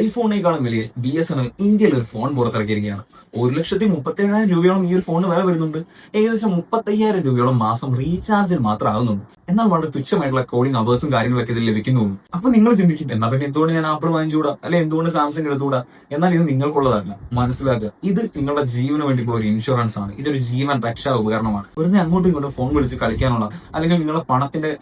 ഐഫോണിനേക്കാളും വലിയ BSNL ഇന്ത്യയിൽ ഒരു ഫോൺ പുറത്തിറക്കിയിരിക്കുകയാണ്. 1,37,000 ഈ ഒരു ഫോണിന് വില വരുന്നുണ്ട്. ഏകദേശം 35,000 രൂപയോളം മാസം റീചാർജിന് മാത്രം ആകുന്നുണ്ട്. എന്നാൽ വളരെ തുച്ഛമായിട്ടുള്ള കോഡിംഗ് അവേഴ്സും കാര്യങ്ങളൊക്കെ ഇതിൽ ലഭിക്കുന്നുള്ളൂ. അപ്പൊ നിങ്ങൾ ചിന്തിക്കും, എന്നാ പിന്നെ എന്തുകൊണ്ട് ഞാൻ ആപ്പിൾ വാങ്ങിച്ചുകൂടാ, അല്ലെ എന്തുകൊണ്ട് സാംസങ് എടുത്തുകൂടാ? എന്നാൽ ഇത് നിങ്ങൾക്കുള്ളതല്ല. മനസ്സിലാക്കുക, ഇത് നിങ്ങളുടെ ജീവന് വേണ്ടിയുള്ള ഒരു ഇൻഷുറൻസ് ആണ്. ഇതൊരു ജീവൻ രക്ഷാ ഉപകരണമാണ്. വെറുതെ അങ്ങോട്ടും ഇങ്ങോട്ടും ഫോൺ വിളിച്ച് കളിക്കാനുള്ള, അല്ലെങ്കിൽ നിങ്ങളുടെ പണത്തിന്റെ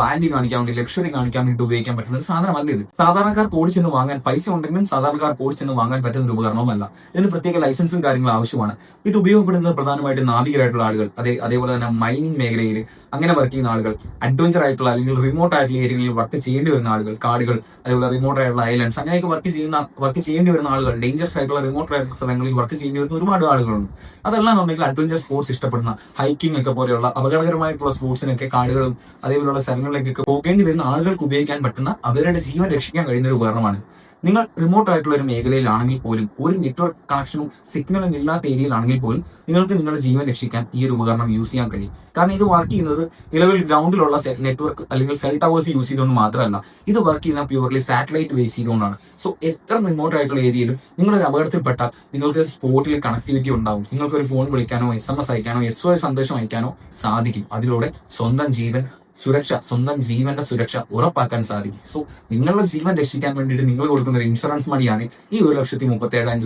വാല്യൂ കാണിക്കാൻ വേണ്ടി, ലക്ഷറി കാണിക്കാൻ വേണ്ടി ഉപയോഗിക്കാൻ പറ്റുന്ന ഒരു സാധനമല്ല ഇത്. സാധാരണക്കാർ കോടി ചെന്ന് വാങ്ങാൻ പൈസ ഉണ്ടെങ്കിലും സാധാരണക്കാർ കോടി ചെന്ന് വാങ്ങാൻ പറ്റുന്ന ഒരു ഉപകരണവുമല്ല. ഇതിന് പ്രത്യേക ലൈസൻസും കാര്യങ്ങളും ആവശ്യമാണ്. ഇത് ഉപയോഗപ്പെടുന്നത് പ്രധാനമായിട്ടും നാവികരായിട്ടുള്ള ആളുകൾ, അതേപോലെ തന്നെ മൈനിങ് മേഖലയിൽ അങ്ങനെ വർക്ക് ചെയ്യുന്ന ആളുകൾ, അഡ്വഞ്ചർ ആയിട്ടുള്ള അല്ലെങ്കിൽ റിമോട്ട് ആയിട്ടുള്ള ഏരിയകളിൽ വർക്ക് ചെയ്യേണ്ടി വരുന്ന ആളുകൾ, കാടുകൾ, അതേപോലെ റിമോട്ട് ആയിട്ടുള്ള ഐലൻഡ്സ്, അങ്ങനെയൊക്കെ വർക്ക് ചെയ്യേണ്ടി വരുന്ന ആളുകൾ, ഡേഞ്ചറസ് ആയിട്ടുള്ള റിമോട്ട് ആയിട്ടുള്ള സ്ഥലങ്ങളിൽ വർക്ക് ചെയ്യേണ്ടി വരുന്ന ഒരുപാട് ആളുകളുണ്ട്. അതല്ല എന്നുണ്ടെങ്കിൽ അഡ്വഞ്ചർ സ്പോർട്സ് ഇഷ്ടപ്പെടുന്ന, ഹൈക്കിംഗ് ഒക്കെ പോലെയുള്ള അപകടകരമായിട്ടുള്ള സ്പോർട്സിനൊക്കെ കാടുകളും അതേപോലെയുള്ള സ്ഥലങ്ങളിലേക്കൊക്കെ പോകേണ്ടി വരുന്ന ആളുകൾക്ക് ഉപയോഗിക്കാൻ പറ്റുന്ന, അവരുടെ ജീവൻ രക്ഷിക്കാൻ കഴിയുന്ന ഒരു ഉപകരണമാണ്. നിങ്ങൾ റിമോട്ട് ആയിട്ടുള്ള ഒരു മേഖലയിലാണെങ്കിൽ പോലും, ഒരു നെറ്റ്വർക്ക് കണക്ഷനും സിഗ്നലും ഇല്ലാത്ത ഏരിയയിലാണെങ്കിൽ പോലും നിങ്ങൾക്ക് നിങ്ങളുടെ ജീവൻ രക്ഷിക്കാൻ ഈ ഒരു ഉപകരണം യൂസ് ചെയ്യാൻ കഴിയും. കാരണം ഇത് വർക്ക് ചെയ്യുന്നത് നിലവിൽ ഗ്രൗണ്ടിലുള്ള നെറ്റ്വർക്ക് അല്ലെങ്കിൽ സെൽ ടവേഴ്സ് യൂസ് ചെയ്തുകൊണ്ട് മാത്രമല്ല, ഇത് വർക്ക് ചെയ്യുന്ന പ്യൂർലി സാറ്റലൈറ്റ് ബേസ് ചെയ്തുകൊണ്ടാണ്. സോ എത്ര റിമോട്ട് ആയിട്ടുള്ള ഏരിയയിലും നിങ്ങളൊരു അപകടത്തിൽപ്പെട്ടാൽ നിങ്ങൾക്ക് സ്പോട്ടിൽ കണക്ടിവിറ്റി ഉണ്ടാവും. നിങ്ങൾക്ക് ഒരു ഫോൺ വിളിക്കാനോ SMS അയക്കാനോ SOS സന്ദേശം അയക്കാനോ സാധിക്കും. അതിലൂടെ സ്വന്തം ജീവന്റെ സുരക്ഷ ഉറപ്പാക്കാൻ സാധിക്കും. സോ നിങ്ങളുടെ ജീവൻ രക്ഷിക്കാൻ വേണ്ടിയിട്ട് നിങ്ങൾ കൊടുക്കുന്ന ഒരു ഇൻഷുറൻസ് മണിയാണ് ഈ 1,37,000 രൂപ.